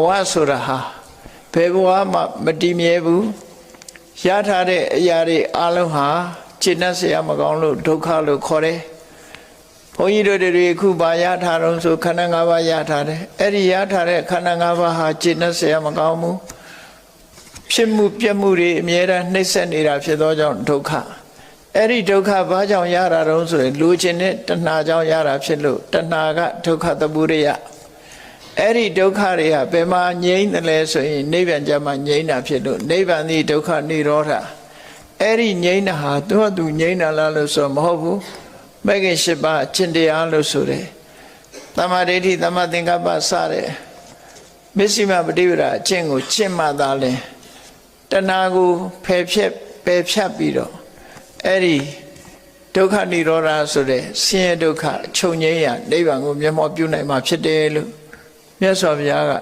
ဝဆိုတာဟာဘယ်ဘဝမှမတည်မြဲဘူးရထားတဲ့အရာတွေအလုံးဟာကျင့်တတ်เสียမကောင်းလို့ဒုက္ခလို့ခေါ်တယ်ဘုန်းကြီးတို့တွေခုပါရထားတော့ဆိုခန္ဓာ၅ပါးရထားတယ်အဲ့ဒီရထားတဲ့ခန္ဓာ၅ပါးဟာကျင့်တတ်เสียမကောင်းဘူးဖြစ်မှုပြက်မှုတွေအမြဲတမ်းနှိမ့်ဆက်နေတာဖြစ်သောကြောင့်ဒုက္ခအဲ့ဒီဒုက္ခဘာကြောင့်ရတာတုံးဆိုရင်လူချင်းနဲ့တဏှာကြောင့်ရတာဖြစ်လို့တဏှာကဒုက္ခတပုရိယအဲ့ဒီဒုက္ခတွေကဘယ်မှာငြိမ်းတယ်လဲဆိုရင်နိဗ္ဗာန်ကျမှငြိမ်းတာဖြစ်လို့နိဗ္ဗာန်ဒီဒုက္ခនិရောဓအဲ့ဒီငြိမ်းတာဟာသူငြိမ်းတာလားလို့ဆိုမဟုတ်ဘူးမဂ္ဂင်၈ပါးအကျင့်တရားလို့ဆိုတယ်သမာဓိဋ္ဌိသမာသင်္ကပ္ပစတဲ့မစ္စည်းမပฏิပဒါအကျင့်ကိုကျင့်မှသာလဲတဏှာကိုပယ်ဖြတ်ပြီးတော့အဲ့ဒီဒုက္ခនិရောဓဆိုတဲ့ဆင်းရဲဒုက္ခချုပ်ငြိမ်းရာနိဗ္ဗာန်ကိုမျက်မှောက်ပြုနိုင်မှာဖြစ်တယ်လို့မြတ်စွာဘုရားက